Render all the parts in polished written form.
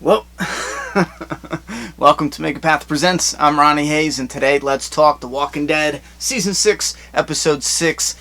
Well, welcome to Megapath Presents. I'm Ronnie Hayes, and today let's talk The Walking Dead, Season 6, Episode 6.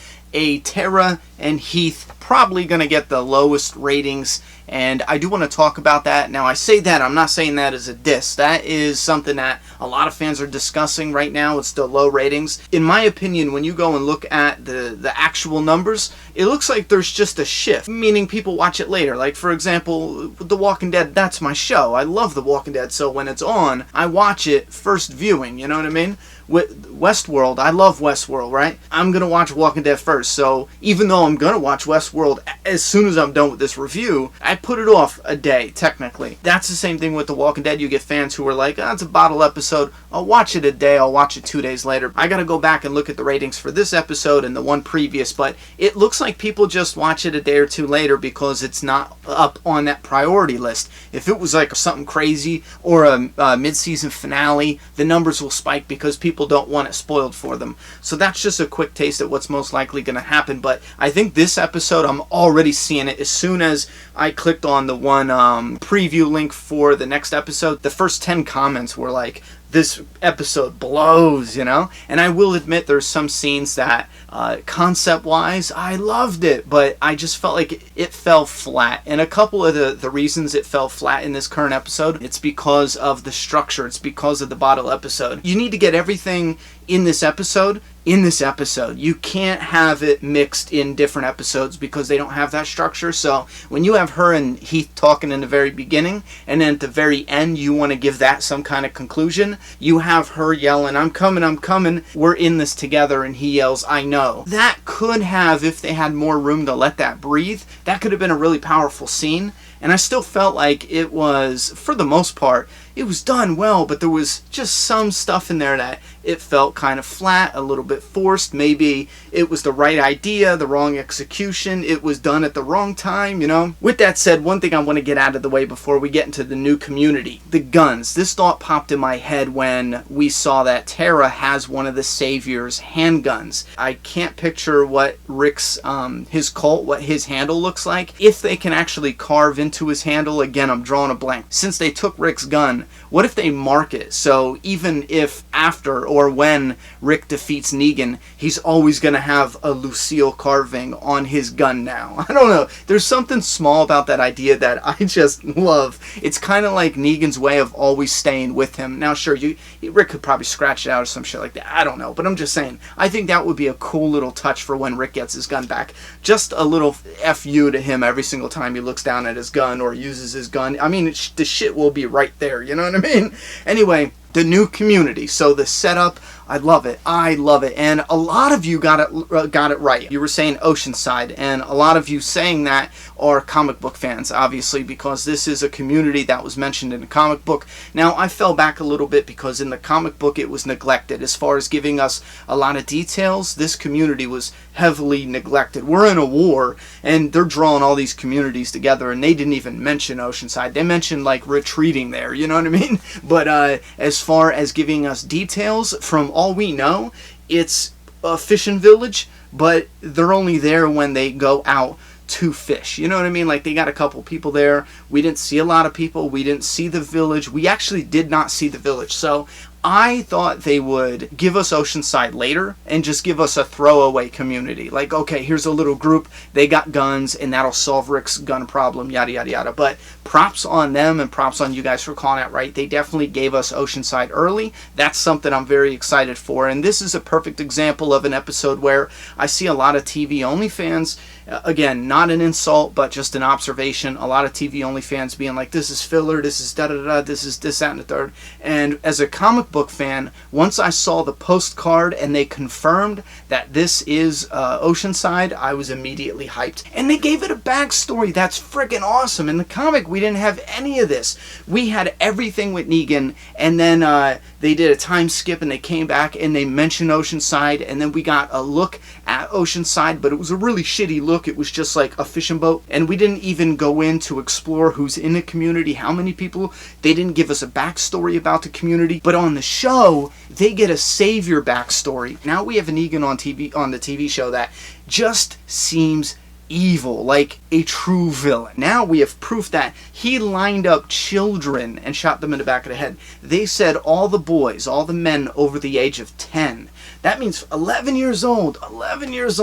Tara and Heath probably going to get the lowest ratings, and I do want to talk about that. Now, I say that, I'm not saying that as a diss. That is something that a lot of fans are discussing right now. It's the low ratings. In my opinion, when you go and look at the actual numbers, it looks like there's just a shift, meaning people watch it later. Like, for example, The Walking Dead, that's my show. I love The Walking Dead, so when it's on, I watch it first viewing, you know what I mean? With Westworld, I love Westworld, right? I'm going to watch Walking Dead first, so even though I'm going to watch Westworld as soon as I'm done with this review, I put it off a day, technically. That's the same thing with The Walking Dead. You get fans who are like, oh, it's a bottle episode, I'll watch it a day, I'll watch it 2 days later. I got to go back and look at the ratings for this episode and the one previous, but it looks like people just watch it a day or two later because it's not up on that priority list. If it was like something crazy or a mid-season finale, the numbers will spike because people don't want it spoiled for them. So that's just a quick taste at what's most likely going to happen. But I think this episode, I'm already seeing it. As soon as I clicked on the one preview link for the next episode, the first 10 comments were like, this episode blows, you know? And I will admit there's some scenes that, concept-wise, I loved it, but I just felt like it fell flat. And a couple of the reasons it fell flat in this current episode, it's because of the structure. It's because of the bottle episode. You need to get everything in this episode. You can't have it mixed in different episodes because they don't have that structure. So when you have her and Heath talking in the very beginning, and then at the very end you want to give that some kind of conclusion, you have her yelling, I'm coming, we're in this together, and he yells, I know. That could have, if they had more room to let that breathe, that could have been a really powerful scene. And I still felt like it was, for the most part, it was done well, but there was just some stuff in there that it felt kind of flat, a little bit forced. Maybe it was the right idea, the wrong execution, it was done at the wrong time, you know? With that said, one thing I want to get out of the way before we get into the new community, the guns. This thought popped in my head when we saw that Tara has one of the Savior's handguns. I can't picture what Rick's, his Colt, what his handle looks like. If they can actually carve into his handle, again, I'm drawing a blank. Since they took Rick's gun, what if they mark it? So even if after or when Rick defeats Negan, he's always going to have a Lucille carving on his gun now. I don't know. There's something small about that idea that I just love. It's kind of like Negan's way of always staying with him. Now, sure, Rick could probably scratch it out or some shit like that. I don't know. But I'm just saying, I think that would be a cool little touch for when Rick gets his gun back. Just a little FU to him every single time he looks down at his gun or uses his gun. I mean, the shit will be right there. You know what I mean? Anyway, the new community. So the setup, I love it. And a lot of you got it right. You were saying Oceanside, and a lot of you saying that are comic book fans, obviously, because this is a community that was mentioned in the comic book. Now, I fell back a little bit because in the comic book it was neglected. As far as giving us a lot of details, this community was heavily neglected. We're in a war, and they're drawing all these communities together, and they didn't even mention Oceanside. They mentioned, like, retreating there, you know what I mean? But as far as giving us details, from all we know, it's a fishing village, but they're only there when they go out to fish. You know what I mean? Like, they got a couple people there. We didn't see a lot of people. We didn't see the village. We actually did not see the village. So I thought they would give us Oceanside later and just give us a throwaway community. Like, okay, here's a little group, they got guns, and that'll solve Rick's gun problem, yada, yada, yada. But props on them and props on you guys for calling that right. They definitely gave us Oceanside early. That's something I'm very excited for. And this is a perfect example of an episode where I see a lot of TV-only fans, again, not an insult, but just an observation, a lot of TV-only fans being like, this is filler, this is da-da-da, this is this, that, and the third. And as a comic book fan, once I saw the postcard and they confirmed that this is Oceanside, I was immediately hyped. And they gave it a backstory that's freaking awesome. In the comic, we didn't have any of this. We had everything with Negan, and then they did a time skip and they came back and they mentioned Oceanside, and then we got a look at Oceanside, but it was a really shitty look. It was just like a fishing boat, and we didn't even go in to explore who's in the community, how many people. They didn't give us a backstory about the community, but on the show, they get a savior backstory. Now we have an Negan on TV, on the TV show, that just seems evil, like a true villain. Now we have proof that he lined up children and shot them in the back of the head. They said all the boys, all the men over the age of 10. That means 11 years old, 12 years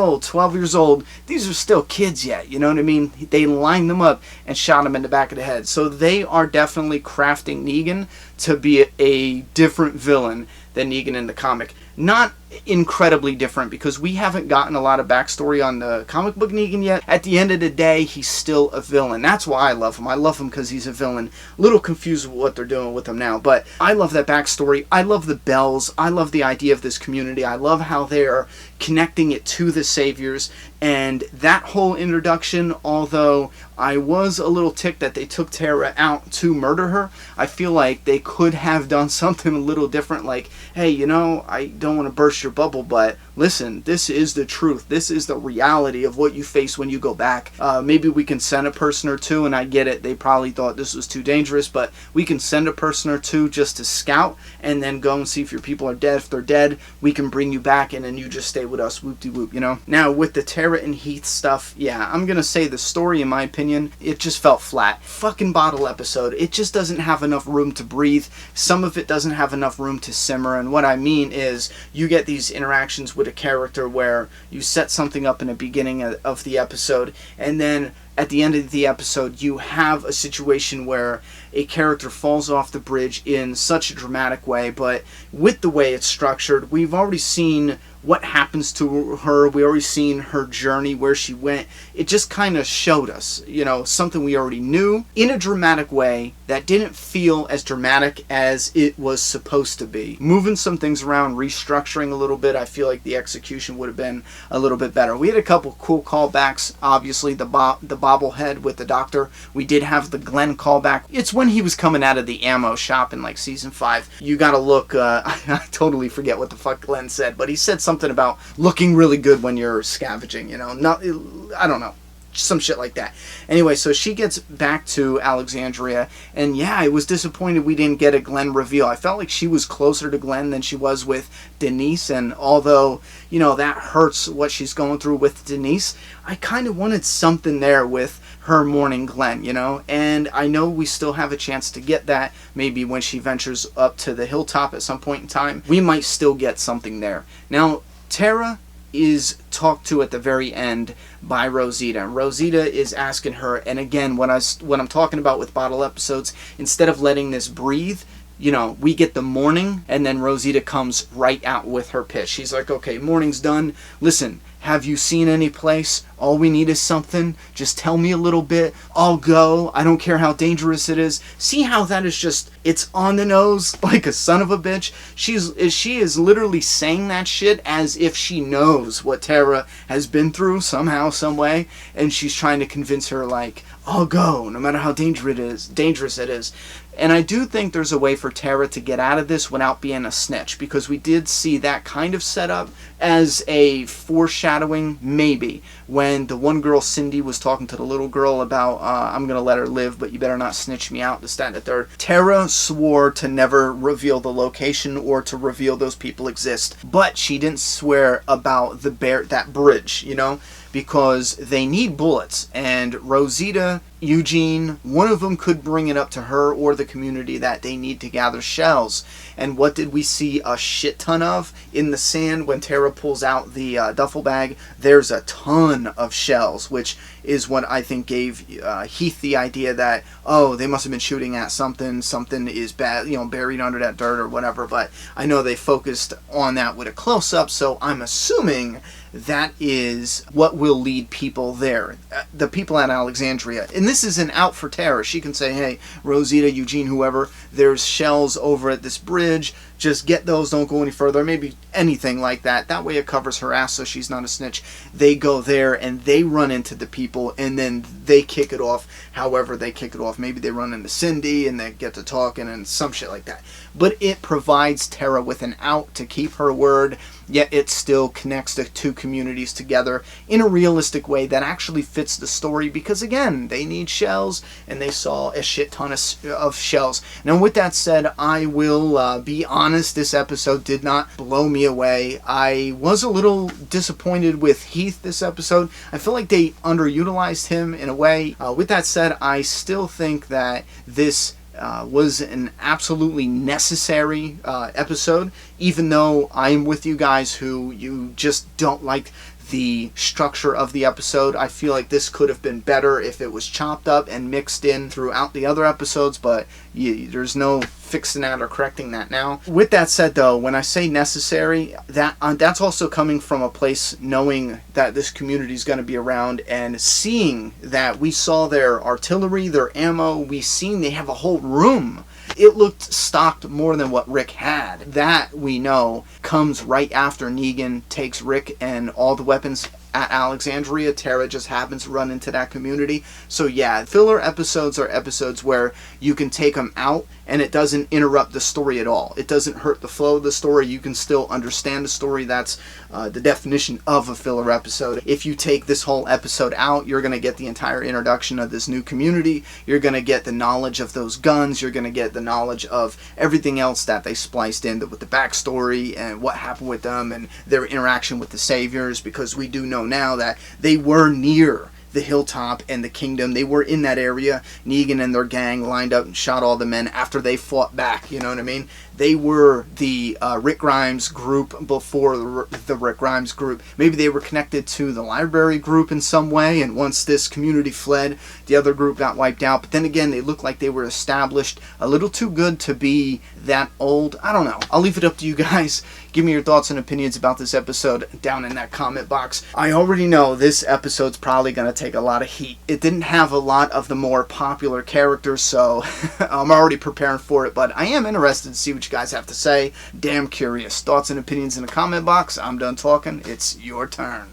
old. These are still kids yet, you know what I mean? They lined them up and shot them in the back of the head. So they are definitely crafting Negan to be a different villain than Negan in the comic. Not incredibly different, because we haven't gotten a lot of backstory on the comic book Negan yet. At the end of the day, he's still a villain. That's why I love him. I love him because he's a villain. A little confused with what they're doing with him now, but I love that backstory. I love the bells. I love the idea of this community. I love how they're connecting it to the Saviors, and that whole introduction, although I was a little ticked that they took Tara out to murder her, I feel like they could have done something a little different, like, hey, you know, I don't want to burst your bubble, but listen, this is the truth. This is the reality of what you face when you go back. Maybe we can send a person or two, and I get it, they probably thought this was too dangerous, but we can send a person or two just to scout, and then go and see if your people are dead. If they're dead, we can bring you back, and then you just stay with us, whoop-de-whoop, you know? Now, with the Tara and Heath stuff, yeah, I'm gonna say the story, in my opinion, it just felt flat. Fucking bottle episode. It just doesn't have enough room to breathe. Some of it doesn't have enough room to simmer, and what I mean is, you get these interactions with a character where you set something up in the beginning of the episode, and then at the end of the episode you have a situation where a character falls off the bridge in such a dramatic way, but with the way it's structured, we've already seen what happens to her. We already seen her journey, where she went. It just kind of showed us, you know, something we already knew in a dramatic way that didn't feel as dramatic as it was supposed to be. Moving some things around, restructuring a little bit, I feel like the execution would have been a little bit better. We had a couple cool callbacks. Obviously, the bobblehead with the doctor. We did have the Glenn callback. It's when he was coming out of the ammo shop in like season 5. You gotta look, I totally forget what the fuck Glenn said, but he said something about looking really good when you're scavenging, you know, not, I don't know, some shit like that. Anyway, so she gets back to Alexandria, and yeah, I was disappointed we didn't get a Glenn reveal. I felt like she was closer to Glenn than she was with Denise, and although, you know, that hurts what she's going through with Denise, I kind of wanted something there with her mourning Glenn, you know, and I know we still have a chance to get that. Maybe when she ventures up to the hilltop at some point in time, we might still get something there. Now, Tara is talked to at the very end by Rosita. Rosita is asking her, and again, what I'm talking about with bottle episodes, instead of letting this breathe, you know, we get the morning, and then Rosita comes right out with her pitch. She's like, okay, morning's done. Listen, have you seen any place? All we need is something. Just tell me a little bit. I'll go. I don't care how dangerous it is. See how that is just, it's on the nose like a son of a bitch? She is literally saying that shit as if she knows what Tara has been through somehow, some way, and she's trying to convince her, like, I'll go, no matter how dangerous it is. And I do think there's a way for Tara to get out of this without being a snitch, because we did see that kind of set up as a foreshadowing, maybe, when the one girl, Cindy, was talking to the little girl about, I'm going to let her live, but you better not snitch me out, this, that, and the third. Tara swore to never reveal the location or to reveal those people exist, but she didn't swear about that bridge, you know, because they need bullets, and Rosita, Eugene, one of them could bring it up to her or the community that they need to gather shells. And what did we see a shit ton of in the sand when Tara pulls out the duffel bag? There's a ton of shells, which is what I think gave Heath the idea that, oh, they must have been shooting at something is bad, you know, buried under that dirt or whatever. But I know they focused on that with a close-up, so I'm assuming that is what will lead people there, the people at Alexandria. And this isn't out for Tara. She can say, hey, Rosita, Eugene, whoever, there's shells over at this bridge. Just get those, don't go any further. Maybe anything like that. That way it covers her ass so she's not a snitch. They go there and they run into the people, and then they kick it off however they kick it off. Maybe they run into Cindy and they get to talking and some shit like that. But it provides Tara with an out to keep her word yet it still connects the two communities together in a realistic way that actually fits the story, because again, they need shells and they saw a shit ton of shells. Now with that said, I will be honest, this episode did not blow me away. I was a little disappointed with Heath this episode. I feel like they underutilized him in a way. With that said, I still think that this was an absolutely necessary episode, even though I'm with you guys who you just don't like the structure of the episode. I feel like this could have been better if it was chopped up and mixed in throughout the other episodes, but there's no fixing that or correcting that now. With that said though, when I say necessary, that's also coming from a place knowing that this community is going to be around and seeing that we saw their artillery, their ammo, we seen they have a whole room. It looked stocked more than what Rick had. That, we know, comes right after Negan takes Rick and all the weapons at Alexandria. Tara just happens to run into that community. So yeah, filler episodes are episodes where you can take them out and it doesn't interrupt the story at all. It doesn't hurt the flow of the story. You can still understand the story. That's the definition of a filler episode. If you take this whole episode out, you're going to get the entire introduction of this new community. You're going to get the knowledge of those guns. You're going to get the knowledge of everything else that they spliced in with the backstory and what happened with them and their interaction with the Saviors, because we do know now that they were near the hilltop and the kingdom. They were in that area. Negan and their gang lined up and shot all the men after they fought back, you know what I mean? They were the Rick Grimes group before the Rick Grimes group. Maybe they were connected to the library group in some way, and once this community fled, the other group got wiped out. But then again, they looked like they were established a little too good to be that old. I don't know. I'll leave it up to you guys. Give me your thoughts and opinions about this episode down in that comment box. I already know this episode's probably going to take a lot of heat. It didn't have a lot of the more popular characters, so I'm already preparing for it, but I am interested to see what you guys have to say. Damn curious. Thoughts and opinions in the comment box. I'm done talking. It's your turn.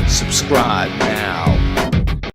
Subscribe now.